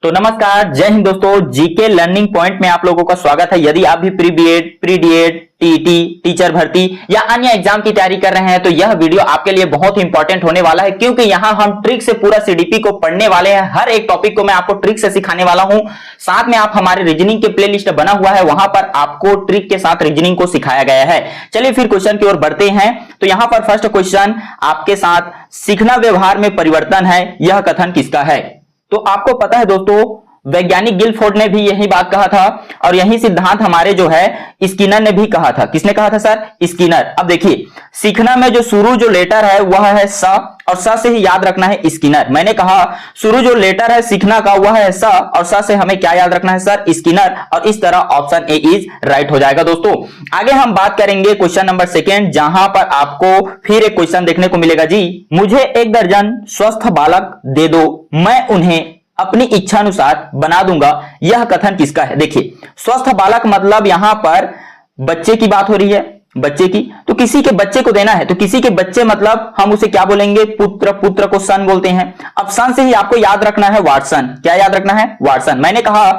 तो नमस्कार, जय हिंद दोस्तों। जीके लर्निंग पॉइंट में आप लोगों का स्वागत है। यदि आप भी pre BEd, pre DEd, TET, teacher भर्ती या अन्य एग्जाम की तैयारी कर रहे हैं तो यह वीडियो आपके लिए बहुत ही इंपॉर्टेंट होने वाला है, क्योंकि यहां हम ट्रिक से पूरा सीडीपी को पढ़ने वाले हैं। हर एक टॉपिक को मैं आपको ट्रिक से सिखाने वाला हूं। साथ में आप हमारे रीजनिंग के प्लेलिस्ट बना हुआ है, वहां पर आपको ट्रिक के साथ रीजनिंग को सिखाया गया है। चलिए फिर क्वेश्चन की ओर बढ़ते हैं। तो यहां पर फर्स्ट क्वेश्चन आपके साथ, सीखना व्यवहार में परिवर्तन है, यह कथन किसका है? तो आपको पता है दोस्तों, वैज्ञानिक गिलफोर्ड ने भी यही बात कहा था और यही सिद्धांत हमारे जो है स्किनर ने भी कहा था। किसने कहा था सर? स्किनर। अब देखिए, सीखना में जो शुरू जो लेटर है वह है स, और स से ही याद रखना है स्किनर। मैंने कहा शुरू जो लेटर है सीखना का वह है स, और स से हमें क्या याद रखना है सर? स्किनर। और इस तरह ऑप्शन ए इज राइट हो जाएगा दोस्तों। आगे हम बात करेंगे क्वेश्चन नंबर सेकेंड, जहां पर आपको फिर एक क्वेश्चन देखने को मिलेगा जी। मुझे 1 दर्जन स्वस्थ बालक दे दो, मैं उन्हें अपनी इच्छा अनुसार बना दूंगा, यह कथन किसका है? देखिए, स्वस्थ बालक मतलब यहां पर बच्चे की बात हो रही है, बच्चे की। तो किसी के बच्चे को देना है, तो किसी के बच्चे मतलब हम उसे क्या बोलेंगे? पुत्र। पुत्र को सन बोलते हैं। अब सन से ही आपको याद रखना है वाटसन। क्या याद रखना है? वाटसन। मैंने कहा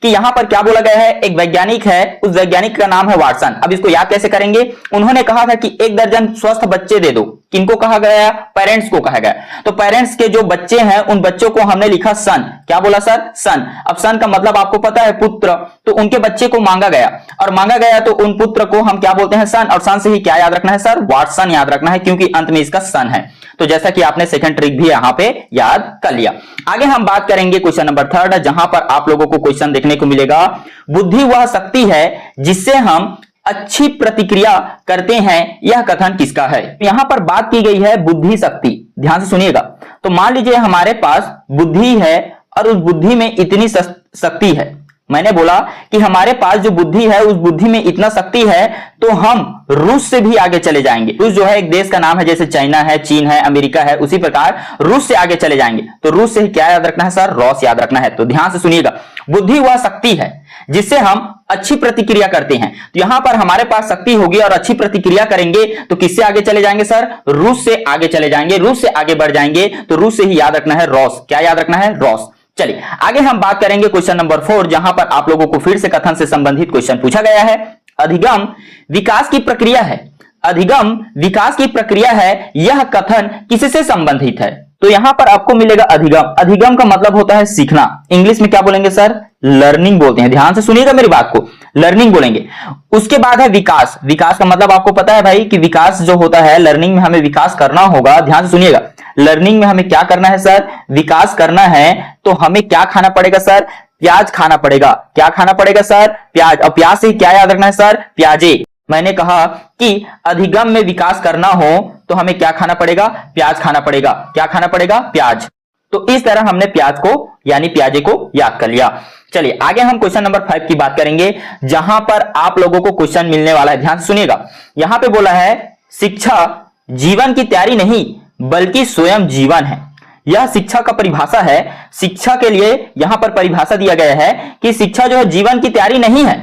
कि यहां पर क्या बोला गया है? एक वैज्ञानिक है, उस वैज्ञानिक का नाम है वाटसन। अब इसको याद कैसे करेंगे? उन्होंने कहा था कि 1 दर्जन स्वस्थ बच्चे दे दो। किनको कहा गया? पेरेंट्स को कहा गया। तो पेरेंट्स के जो बच्चे हैं उन बच्चों को हमने लिखा सन। क्या बोला सर? सन। अब सन का मतलब आपको पता है पुत्र, तो उनके बच्चे को मांगा गया, और मांगा गया तो उन पुत्र को हम क्या बोलते हैं? सन। और सन से ही क्या याद रखना है सर? वाटसन याद रखना है, क्योंकि अंत में इसका सन है। तो जैसा कि आपने सेकंड ट्रिक भी यहां पे याद कर लिया। आगे हम बात करेंगे क्वेश्चन नंबर थर्ड, जहां पर आप लोगों को क्वेश्चन देखने को मिलेगा, बुद्धि वह शक्ति है जिससे हम अच्छी प्रतिक्रिया करते हैं, यह कथन किसका है? यहां पर बात की गई है बुद्धि शक्ति। ध्यान से सुनिएगा। तो मान लीजिए हमारे पास बुद्धि है और उस बुद्धि में इतनी शक्ति है। मैंने बोला कि हमारे पास जो बुद्धि है उस बुद्धि में इतना शक्ति है तो हम रूस से भी आगे चले जाएंगे। रूस जो है एक देश का नाम है, जैसे चाइना है, चीन है, अमेरिका है, उसी प्रकार रूस से आगे चले जाएंगे। तो रूस से ही क्या याद रखना है सर? रॉस याद रखना है। तो ध्यान से सुनिएगा, बुद्धि वह शक्ति है जिससे हम अच्छी प्रतिक्रिया करते हैं। तो यहां पर हमारे पास शक्ति होगी और अच्छी प्रतिक्रिया करेंगे तो किससे आगे चले जाएंगे सर? रूस से आगे चले जाएंगे, रूस से आगे बढ़ जाएंगे। तो रूस से ही याद रखना है रॉस। क्या याद रखना है? रॉस। चलिए आगे हम बात करेंगे क्वेश्चन नंबर 4, जहां पर आप लोगों को फिर से कथन से संबंधित क्वेश्चन पूछा गया है। अधिगम विकास की प्रक्रिया है, अधिगम विकास की प्रक्रिया है, यह कथन किससे संबंधित है? तो यहां पर आपको मिलेगा अधिगम। अधिगम का मतलब होता है सीखना। इंग्लिश में क्या बोलेंगे सर? लर्निंग बोलते हैं। ध्यान से सुनिएगा मेरी बात को, लर्निंग बोलेंगे। उसके बाद है विकास। विकास का मतलब आपको पता है भाई कि विकास जो होता है, लर्निंग में हमें विकास करना होगा। ध्यान से सुनिएगा, लर्निंग में हमें क्या करना है सर? विकास करना है तो हमें क्या खाना पड़ेगा सर? प्याज खाना पड़ेगा। क्या खाना पड़ेगा सर? प्याज। और प्याज से क्या याद रखना है सर? प्याजे। मैंने कहा कि अधिगम में विकास करना हो तो हमें क्या खाना पड़ेगा? प्याज खाना पड़ेगा। क्या खाना पड़ेगा? प्याज। तो इस तरह हमने प्याज को यानी प्याजे को याद कर लिया। चलिए आगे हम क्वेश्चन नंबर 5 की बात करेंगे, जहां पर आप लोगों को क्वेश्चन मिलने वाला है। ध्यान से सुनिएगा, यहां पे बोला है शिक्षा जीवन की तैयारी नहीं बल्कि स्वयं जीवन है। यह शिक्षा का परिभाषा है। शिक्षा के लिए यहां पर परिभाषा दिया गया है कि शिक्षा जो है जीवन की तैयारी नहीं है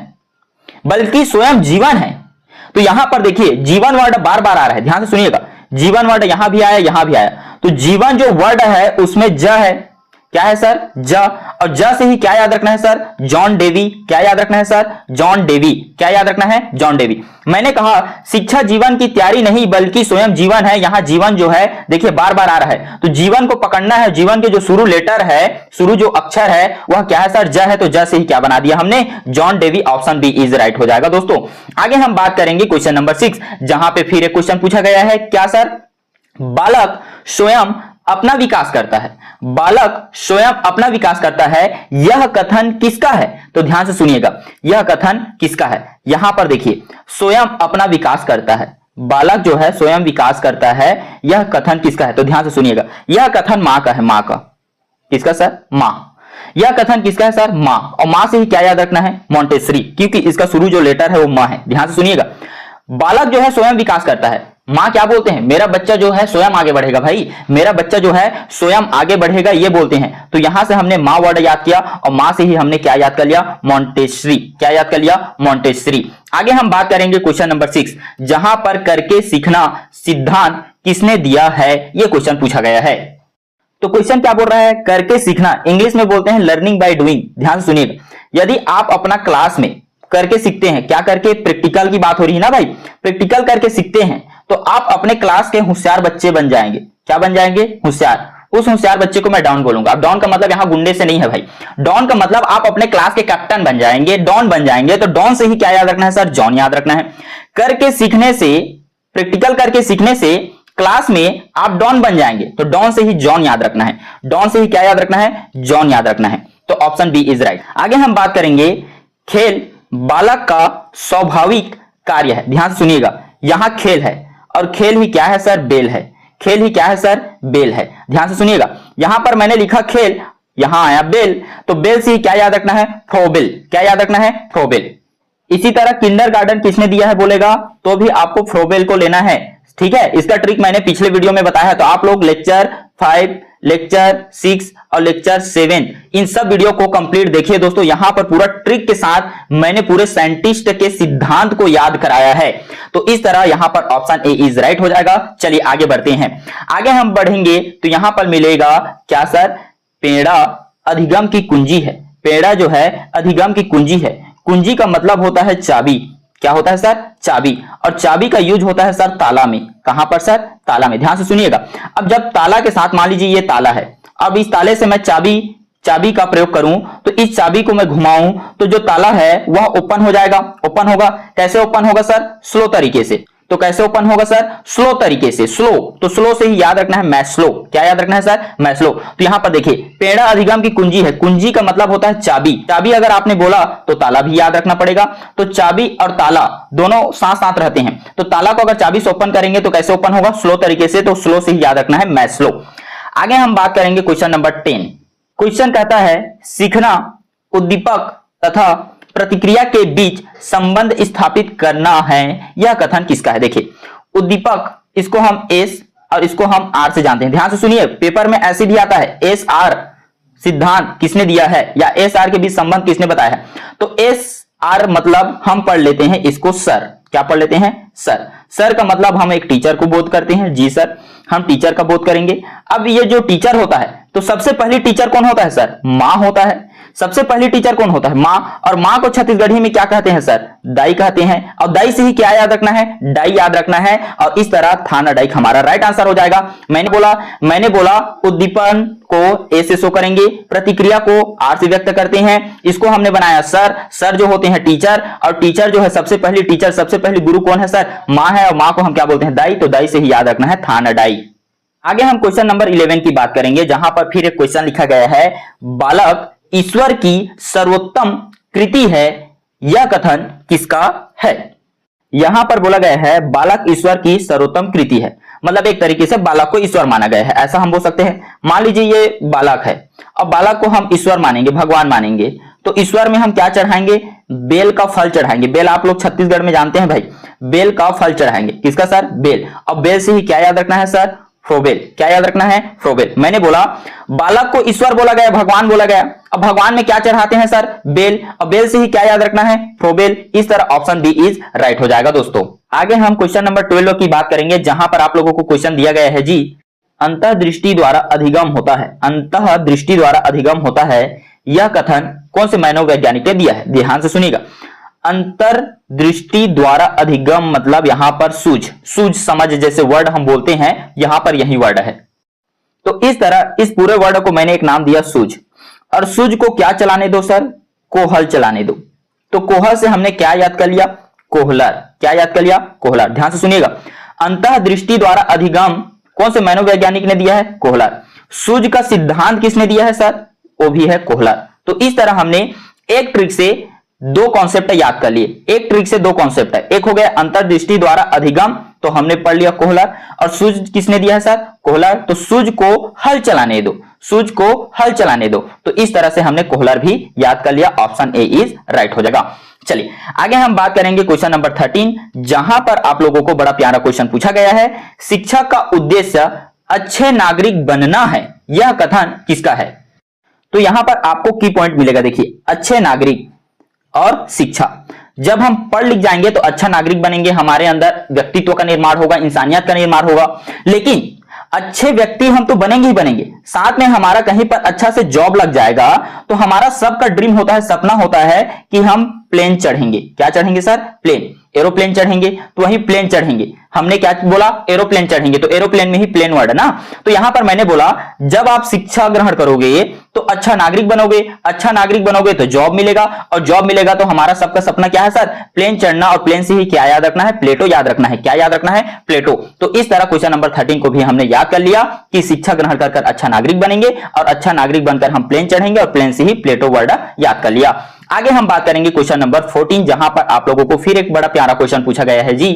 बल्कि स्वयं जीवन है। तो यहां पर देखिए जीवन वर्ड बार बार आ रहा है। ध्यान से सुनिएगा, जीवन वर्ड यहां भी आया, यहां भी आया। तो जीवन जो वर्ड है उसमें ज है। क्या है सर? ज। और ज से ही क्या याद रखना है सर? John Dewey. क्या याद रखना है सर? John Dewey. क्या याद रखना है? John Dewey. मैंने कहा शिक्षा जीवन की तैयारी नहीं बल्कि स्वयं जीवन है। यहां जीवन जो है देखिए बार बार आ रहा है, तो जीवन को पकड़ना है। जीवन के जो शुरू लेटर है, शुरू जो अक्षर है वह क्या है सर? ज है। तो ज से ही क्या बना दिया हमने? John Dewey. Option B is right हो जाएगा दोस्तों। आगे हम बात करेंगे क्वेश्चन नंबर 6, जहां पे फिर एक क्वेश्चन पूछा गया है। क्या सर? बालक स्वयं अपना विकास करता है। बालक स्वयं अपना विकास करता है, यह कथन किसका है? तो ध्यान से सुनिएगा, यह कथन किसका है? यहां पर देखिए स्वयं अपना विकास करता है, बालक जो है स्वयं विकास करता है, यह कथन किसका है? तो ध्यान से सुनिएगा, यह कथन मां का है। मां का। किसका सर? मां। यह कथन किसका है सर? मां। और मां से ही क्या याद रखना है? मॉन्टेसरी, क्योंकि इसका शुरू जो लेटर है वो मां है। ध्यान से सुनिएगा, बालक जो है स्वयं विकास करता है, मां क्या बोलते हैं? मेरा बच्चा जो है स्वयं आगे बढ़ेगा। भाई मेरा बच्चा जो है स्वयं आगे बढ़ेगा, ये बोलते हैं। तो यहां से हमने मां वर्ड याद किया और मां से ही हमने क्या याद कर लिया? मॉन्टेसरी। क्या याद कर लिया? मॉन्टेसरी। आगे हम बात करेंगे क्वेश्चन नंबर 6, जहां पर करके सीखना सिद्धांत किसने दिया है, यह क्वेश्चन पूछा गया है। तो क्वेश्चन क्या बोल रहा है, करके सीखना, इंग्लिश में बोलते हैं लर्निंग बाय डूइंग। ध्यान से सुनिएगा, यदि आप अपना क्लास में करके सीखते हैं, क्या करके, प्रैक्टिकल की बात हो रही है ना भाई, प्रैक्टिकल करके सीखते हैं तो आप अपने क्लास के होशियार बच्चे बन जाएंगे। क्या बन जाएंगे, होशियार। उस होशियार बच्चे को मैं डॉन बोलूंगा। अब डॉन का मतलब यहां गुंडे से नहीं है भाई, डॉन का मतलब आप अपने क्लास के कैप्टन बन जाएंगे, डॉन बन जाएंगे। तो डॉन से ही क्या याद रखना है सर, जॉन याद रखना है। करके सीखने से, प्रैक्टिकल करके सीखने से क्लास में आप डॉन बन जाएंगे, तो डॉन से ही जॉन याद रखना है, डॉन से ही क्या याद रखना है, जॉन याद रखना है। तो ऑप्शन बी इज राइट। आगे हम बात करेंगे, खेल बालक का स्वाभाविक कार्य है। ध्यान से सुनिएगा, यहां खेल है और खेल ही क्या है सर, बेल है। खेल ही क्या है सर, बेल है। ध्यान से सुनिएगा, यहां पर मैंने लिखा खेल, यहां आया बेल, तो बेल से ही क्या याद रखना है, फ्रोबेल। क्या याद रखना है, फ्रोबेल। इसी तरह किंडरगार्टन किसने दिया है बोलेगा, तो भी आपको फ्रोबेल को लेना है। ठीक है, इसका ट्रिक मैंने पिछले वीडियो में बताया है, तो आप लोग लेक्चर 5, लेक्चर 6 और लेक्चर 7 इन सब वीडियो को कंप्लीट देखिए दोस्तों। यहां पर पूरा ट्रिक के साथ मैंने पूरे साइंटिस्ट के सिद्धांत को याद कराया है। तो इस तरह यहां पर ऑप्शन ए इज राइट हो जाएगा। चलिए आगे बढ़ते हैं। आगे हम बढ़ेंगे तो यहां पर मिलेगा क्या सर, पेड़ा अधिगम की कुंजी है। पेड़ा जो है अधिगम की कुंजी है। कुंजी का मतलब होता है चाबी। क्या होता है सर, चाबी। और चाबी का यूज होता है सर ताला में। कहां पर सर, ताला में। ध्यान से सुनिएगा, अब जब ताला के साथ, मान लीजिए ये ताला है, अब इस ताले से मैं चाबी का प्रयोग करूं, तो इस चाबी को मैं घुमाऊं तो जो ताला है वह ओपन हो जाएगा। ओपन होगा, कैसे ओपन होगा सर, स्लो तरीके से। तो कैसे ओपन होगा सर, स्लो तरीके से। स्लो, तो स्लो से ही याद रखना है मैस्लो। क्या याद रखना है सर, मैस्लो। तो यहां पर देखिए, पेड़ा अधिगम की कुंजी है। कुंजी का मतलब होता है चाबी। चाबी अगर आपने बोला तो ताला भी याद रखना पड़ेगा। तो चाबी और ताला दोनों साथ साथ रहते हैं। तो ताला को अगर चाबी से ओपन करेंगे तो कैसे ओपन होगा, स्लो तरीके से। तो स्लो से ही याद रखना है मैस्लो। आगे हम बात करेंगे क्वेश्चन नंबर 10। क्वेश्चन कहता है, सीखना उद्दीपक तथा प्रतिक्रिया के बीच संबंध स्थापित करना है, यह कथन किसका है। देखिए, उद्दीपक, इसको हम एस और इसको हम आर से जानते हैं। ध्यान से सुनिए, पेपर में ऐसे भी आता है, एस आर सिद्धांत किसने दिया है या एस आर के बीच संबंध किसने बताया है। तो एस आर मतलब हम पढ़ लेते हैं इसको सर। क्या पढ़ लेते हैं, सर। सर का मतलब हम एक टीचर को बोध करते हैं। जी सर, हम टीचर का बोध करेंगे। अब ये जो टीचर होता है, तो सबसे पहली टीचर कौन होता है सर, माँ होता है। सबसे पहली टीचर कौन होता है, माँ। और माँ को छत्तीसगढ़ी में क्या कहते हैं सर, दाई कहते हैं। और दाई से ही क्या याद रखना है, डाई याद रखना है। और इस तरह थाना डाइक हमारा राइट आंसर हो जाएगा। मैंने बोला उद्दीपन को ए से शो करेंगे, प्रतिक्रिया को आर से व्यक्त करते हैं। इसको हमने बनाया सर। सर जो होते हैं टीचर, और टीचर जो है सबसे पहली टीचर, सबसे पहली गुरु कौन है सर, माँ है। और माँ को हम क्या बोलते हैं, दाई। तो दाई से ही याद रखना है थाना डाई। आगे हम क्वेश्चन नंबर 11 की बात करेंगे, जहां पर फिर एक क्वेश्चन लिखा गया है, बालक ईश्वर की सर्वोत्तम कृति है, यह कथन किसका है। यहां पर बोला गया है बालक ईश्वर की सर्वोत्तम कृति है, मतलब एक तरीके से बालक को ईश्वर माना गया है, ऐसा हम बोल सकते हैं। मान लीजिए ये बालक है, अब बालक को हम ईश्वर मानेंगे, भगवान मानेंगे, तो ईश्वर में हम क्या चढ़ाएंगे, बेल का फल चढ़ाएंगे। बेल आप लोग छत्तीसगढ़ में जानते हैं भाई, बेल का फल चढ़ाएंगे। किसका सर, बेल। अब बेल से ही क्या याद रखना है सर, फ्रोबेल। क्या याद रखना है, फ्रोबेल। मैंने बोला बालक को ईश्वर बोला गया, भगवान बोला गया। अब भगवान में क्या चढ़ाते हैं सर, बेल। अब बेल से ही क्या याद रखना है, फ्रोबेल। इस तरह ऑप्शन बी इज राइट हो जाएगा दोस्तों। आगे हम क्वेश्चन नंबर 12 की बात करेंगे, जहां पर आप लोगों को क्वेश्चन दिया गया है जी, अंतःदृष्टि द्वारा अधिगम होता है। अंतःदृष्टि द्वारा अधिगम होता है, यह कथन कौन से मनोवैज्ञानिक ने दिया है। ध्यान से सुनिएगा, अंतर्दृष्टि द्वारा अधिगम मतलब यहां पर सूझ समझ जैसे वर्ड हम बोलते हैं, यहां पर यही वर्ड है। तो इस तरह इस पूरे वर्ड को मैंने एक नाम दिया सूझ। और सूझ को क्या चलाने दो सर, कोहल चलाने दो। तो कोहल से हमने क्या याद कर लिया, कोहलर। क्या याद कर लिया, कोहलर। ध्यान से सुनिएगा, अंतःदृष्टि द्वारा अधिगम कौन से मनोवैज्ञानिक ने दिया है, कोहलर। सूझ का सिद्धांत किसने दिया है सर, वो भी है कोहलर। तो इस तरह हमने एक ट्रिक से दो कॉन्सेप्ट याद कर लिए। एक ट्रिक से दो कॉन्सेप्ट है, एक हो गया अंतर्दृष्टि द्वारा अधिगम, तो हमने पढ़ लिया कोहलर। और सूझ किसने दिया है सर, कोहलर। तो सूझ को हल चलाने दो, सूझ को हल चलाने दो। तो इस तरह से हमने कोहलर भी याद कर लिया। ऑप्शन ए इज राइट हो जाएगा। चलिए आगे हम बात करेंगे क्वेश्चन नंबर 13, जहां पर आप लोगों को बड़ा प्यारा क्वेश्चन पूछा गया है, शिक्षा का उद्देश्य अच्छे नागरिक बनना है, यह कथन किसका है। तो यहां पर आपको की पॉइंट मिलेगा। देखिए, अच्छे नागरिक और शिक्षा, जब हम पढ़ लिख जाएंगे तो अच्छा नागरिक बनेंगे, हमारे अंदर व्यक्तित्व का निर्माण होगा, इंसानियत का निर्माण होगा। लेकिन अच्छे व्यक्ति हम तो बनेंगे ही बनेंगे, साथ में हमारा कहीं पर अच्छा से जॉब लग जाएगा तो हमारा सबका ड्रीम होता है, सपना होता है कि हम प्लेन चढ़ेंगे। क्या चढ़ेंगे सर? प्लेन, एरोप्लेन चढ़ेंगे। तो वही प्लेन चढ़ेंगे, हमने क्या बोला? एरोप्लेन चढ़ेंगे। तो एरोप्लेन में ही प्लेन वर्ड है ना। तो यहां पर मैंने बोला जब आप शिक्षा ग्रहण करोगे तो अच्छा नागरिक बनोगे, अच्छा नागरिक बनोगे तो जॉब मिलेगा, और जॉब मिलेगा तो हमारा सबका सपना क्या है सर? प्लेन चढ़ना। और प्लेन से ही क्या याद रखना है? प्लेटो याद रखना है। क्या याद रखना है? प्लेटो। तो इस तरह क्वेश्चन नंबर 13 को भी हमने याद कर लिया कि शिक्षा ग्रहण कर अच्छा नागरिक बनेंगे, और अच्छा नागरिक बनकर हम प्लेन चढ़ेंगे, और प्लेन से ही प्लेटो वर्ड याद कर लिया। आगे हम बात करेंगे क्वेश्चन नंबर 14, जहां पर आप लोगों को फिर एक बड़ा प्यारा क्वेश्चन पूछा गया है जी।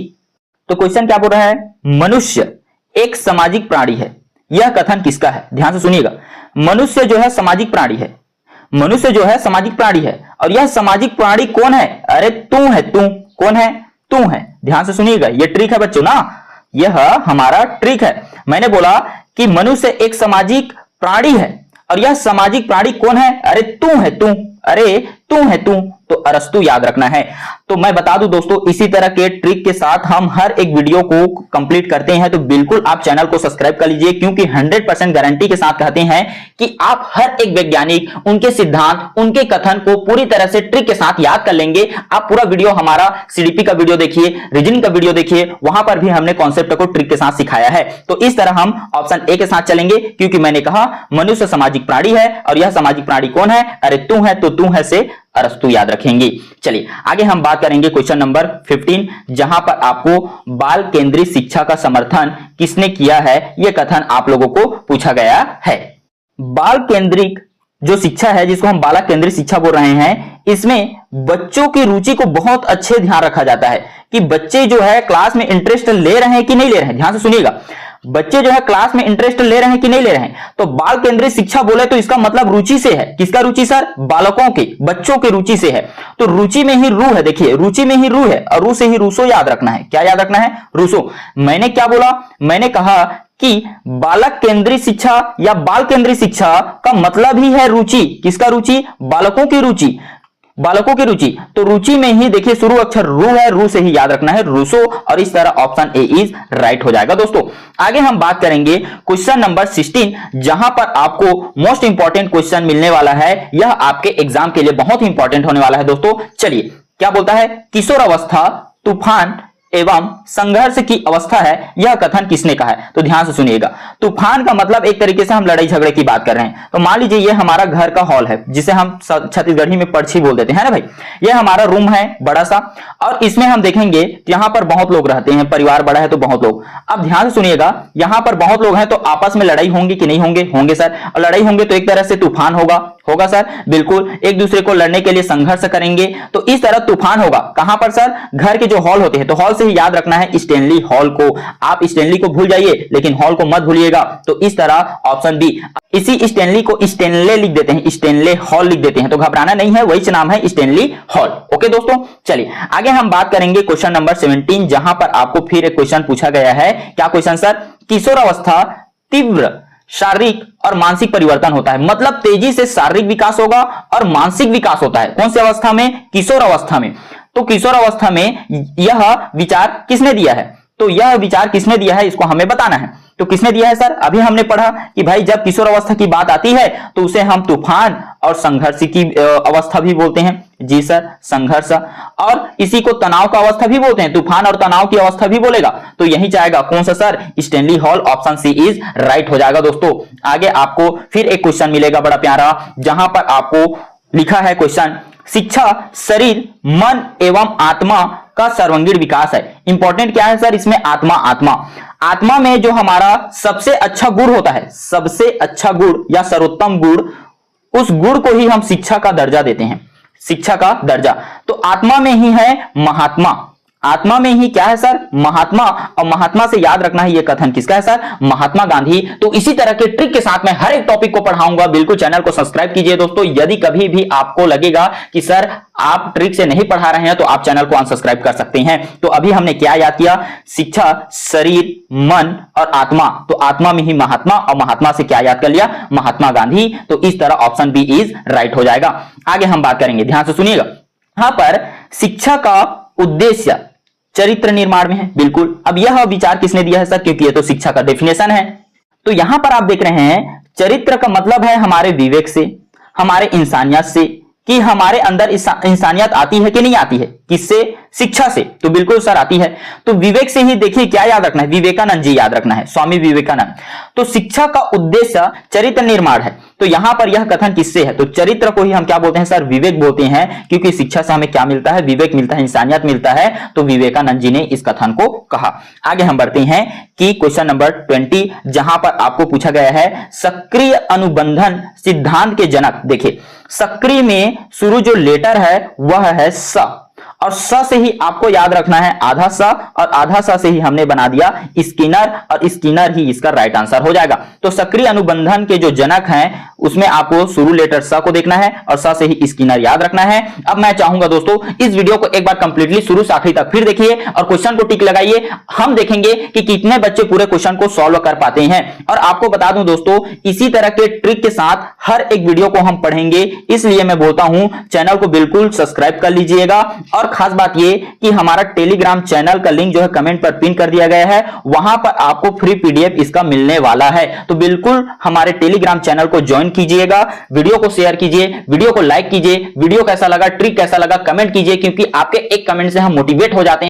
तो क्वेश्चन क्या बोल रहा है? मनुष्य एक सामाजिक प्राणी है, यह कथन किसका है? ध्यान से सुनिएगा। मनुष्य जो है सामाजिक प्राणी है, मनुष्य जो है सामाजिक प्राणी है, और यह सामाजिक प्राणी कौन है? अरे तू है। तू कौन है? तू है। ध्यान से सुनिएगा, यह ट्रिक है बच्चों ना, यह हमारा ट्रिक है। मैंने बोला कि मनुष्य एक सामाजिक प्राणी है, और यह सामाजिक प्राणी कौन है? अरे तू है। तू, अरे तू है तू। तो अरस्तु याद रखना है। तो मैं बता दूं दोस्तों, इसी तरह के ट्रिक के साथ हम हर एक वीडियो को कंप्लीट करते हैं, तो बिल्कुल आप चैनल को सब्सक्राइब कर लीजिए, क्योंकि 100% गारंटी के साथ कहते हैं कि आप हर एक वैज्ञानिक, उनके सिद्धांत, उनके कथन को पूरी तरह से ट्रिक के साथ याद कर लेंगे। आप पूरा वीडियो हमारा सीडीपी का वीडियो देखिए, रीजनिंग का वीडियो देखिए, वहां पर भी हमने कॉन्सेप्ट को ट्रिक के साथ सिखाया है। तो इस तरह हम ऑप्शन ए के साथ चलेंगे, क्योंकि मैंने कहा मनुष्य सामाजिक प्राणी है, और यह सामाजिक प्राणी कौन है? अरे तू है। तो तू है से अरस्तु याद रखेंगे। चलिए आगे हम बात करेंगे क्वेश्चन नंबर 15, जहां पर आपको बाल केंद्रित शिक्षा का समर्थन किसने किया है, यह कथन आप लोगों को पूछा गया है। बाल केंद्रित जो शिक्षा है, जिसको हम बालक केंद्रित शिक्षा बोल रहे हैं, इसमें बच्चों की रुचि को बहुत अच्छे ध्यान रखा जाता है कि बच्चे जो है क्लास में इंटरेस्ट ले रहे हैं कि नहीं ले रहे हैं। ध्यान से सुनिएगा, बच्चे जो है क्लास में इंटरेस्ट ले रहे हैं कि नहीं ले रहे हैं। तो बाल केंद्रित शिक्षा बोले तो इसका मतलब रुचि से है। किसका रुचि सर? बालकों की, बच्चों की रुचि से है। तो रुचि में ही रू है। देखिए रुचि में ही रू है, और रू से ही रूसो याद रखना है। क्या याद रखना है? रूसो। मैंने क्या बोला? मैंने कहा कि बालक केंद्रित शिक्षा या बाल केंद्रित शिक्षा का मतलब ही है रुचि। किसका रुचि? बालकों की रुचि, बालकों की रुचि। तो रुचि में ही देखिए शुरू अक्षर रू है, रू से ही याद रखना है रूसो, और इस तरह ऑप्शन ए इज राइट हो जाएगा। दोस्तों आगे हम बात करेंगे क्वेश्चन नंबर 16, जहां पर आपको मोस्ट इंपॉर्टेंट क्वेश्चन मिलने वाला है। यह आपके एग्जाम के लिए बहुत ही इंपॉर्टेंट होने वाला है दोस्तों। चलिए क्या बोलता है? किशोर अवस्था तूफान एवं संघर्ष की अवस्था है, यह कथन किसने कहा है? तो ध्यान से सुनिएगा। तूफान का मतलब एक तरीके से हम लड़ाई झगड़े की बात कर रहे हैं। तो मान लीजिए ये हमारा घर का हॉल है, जिसे हम छत्तीसगढ़ी में पर्ची बोल देते हैं ना भाई। ये हमारा रूम है बड़ा सा, और इसमें हम देखेंगे यहाँ पर बहुत लोग रहते हैं, परिवार बड़ा है तो बहुत लोग। अब ध्यान से सुनिएगा, यहाँ पर बहुत लोग हैं तो आपस में लड़ाई होंगी कि नहीं होंगे? होंगे सर। और लड़ाई होंगे तो एक तरह से तूफान होगा सर, बिल्कुल एक दूसरे को लड़ने के लिए संघर्ष करेंगे। तो इस तरह तूफान होगा। कहां पर सर? घर के जो हॉल होते हैं। तो हॉल से ही याद रखना है स्टेनली हॉल को। आप स्टेनली को भूल जाइए, लेकिन हॉल को मत भूलिएगा। तो इस तरह ऑप्शन बी, इसी स्टेनली को स्टेनले लिख देते हैं, स्टेनले हॉल लिख देते हैं। तो घबराना नहीं है, वही नाम है स्टेनली हॉल। ओके दोस्तों, चलिए आगे हम बात करेंगे क्वेश्चन नंबर 17, जहां पर आपको फिर एक क्वेश्चन पूछा गया है। क्या क्वेश्चन सर? किशोर अवस्था तीव्र शारीरिक और मानसिक परिवर्तन होता है, मतलब तेजी से शारीरिक विकास होगा और मानसिक विकास होता है। कौन सी अवस्था में? किशोर अवस्था में। तो किशोर अवस्था में यह विचार किसने दिया है? तो यह विचार किसने दिया है, इसको हमें बताना है। तो किसने दिया है सर? अभी हमने पढ़ा कि भाई जब किशोर अवस्था की बात आती है तो उसे हम तूफान और संघर्ष की अवस्था भी बोलते हैं। जी सर, संघर्ष। और इसी को तनाव का अवस्था भी बोलते हैं, तूफान और तनाव की अवस्था भी बोलेगा। तो यही जाएगा कौन सा sir? Stanley Hall. Option C is right हो जाएगा। दोस्तों आगे आपको फिर एक क्वेश्चन मिलेगा बड़ा प्यारा, जहां पर आपको लिखा है क्वेश्चन, शिक्षा शरीर मन एवं आत्मा का सर्वांगीण विकास है। इंपॉर्टेंट क्या है सर इसमें? आत्मा। आत्मा में जो हमारा सबसे अच्छा गुण होता है, सबसे अच्छा गुण या सर्वोत्तम गुण, उस गुण को ही हम शिक्षा का दर्जा देते हैं, शिक्षा का दर्जा। तो आत्मा में ही है महात्मा। आत्मा में ही क्या है सर? महात्मा। और महात्मा से याद रखना है, ये कथन किसका है सर? महात्मा गांधी। तो इसी तरह के ट्रिक के साथ मैं हर एक टॉपिक को पढ़ाऊंगा। बिल्कुल चैनल को सब्सक्राइब कीजिए दोस्तों। यदि कभी भी आपको लगेगा कि सर आप ट्रिक से नहीं पढ़ा रहे हैं तो आप चैनल को अनसब्सक्राइब कर सकते हैं। तो अभी हमने क्या याद किया? शिक्षा शरीर मन और आत्मा। तो आत्मा में ही महात्मा, और महात्मा से क्या याद कर लिया? महात्मा गांधी। तो इस तरह ऑप्शन बी इज राइट हो जाएगा। आगे हम बात करेंगे, ध्यान से सुनिएगा। यहां पर शिक्षा का उद्देश्य चरित्र निर्माण में है। बिल्कुल। अब यह विचार किसने दिया है सर? क्योंकि ये तो शिक्षा का डेफिनेशन है। तो यहां पर आप देख रहे हैं चरित्र का मतलब है हमारे विवेक से, हमारे इंसानियत से, कि हमारे अंदर इंसानियत आती है कि नहीं आती है, किससे, शिक्षा से। तो बिल्कुल सर आती है। तो विवेक से ही देखिए क्या याद रखना है, विवेकानंद जी याद रखना है, स्वामी विवेकानंद। तो शिक्षा का उद्देश्य चरित्र निर्माण है। तो यहां पर यह कथन किससे है, तो चरित्र को ही हम क्या बोलते हैं सर, विवेक बोलते हैं, क्योंकि शिक्षा से हमें क्या मिलता है, विवेक मिलता है, इंसानियत मिलता है। तो विवेकानंद जी ने इस कथन को कहा। आगे हम बढ़ते हैं कि क्वेश्चन नंबर 20, जहां पर आपको पूछा गया है सक्रिय अनुबंधन सिद्धांत के जनक। देखिए सक्रिय में शुरू जो लेटर है वह है स, और स से ही आपको याद रखना है आधा स, और आधा स से ही हमने बना दिया स्किनर, और स्किनर ही इसका राइट आंसर हो जाएगा। तो सक्रिय अनुबंधन के जो जनक हैं उसमें आपको शुरू लेटर स को देखना है और स से ही स्किनर याद रखना है। अब मैं चाहूंगा दोस्तों इस वीडियो को एक बार कंप्लीटली शुरू से आखिरी तक फिर देखिए और क्वेश्चन को टिक लगाइए। हम देखेंगे कि कितने बच्चे पूरे क्वेश्चन को सॉल्व कर पाते हैं। और आपको बता दूं दोस्तों, इसी तरह के ट्रिक के साथ हर एक वीडियो को हम पढ़ेंगे, इसलिए मैं बोलता हूं चैनल को बिल्कुल सब्सक्राइब कर लीजिएगा। और खास बात ये कि हमारा टेलीग्राम चैनल का लिंक जो है कमेंट पर पिन कर दिया गया है, वहां पर आपको फ्री पीडीएफ इसका मिलने वाला है। तो बिल्कुल हमारे टेलीग्राम चैनल को ज्वाइन कीजिएगा, वीडियो को शेयर कीजिए, वीडियो को लाइक कीजिए, वीडियो कैसा लगा, ट्रिक कैसा लगा कमेंट कीजिए, क्योंकि आपके एक कमेंट से हम मोटिवेट हो जाते हैं।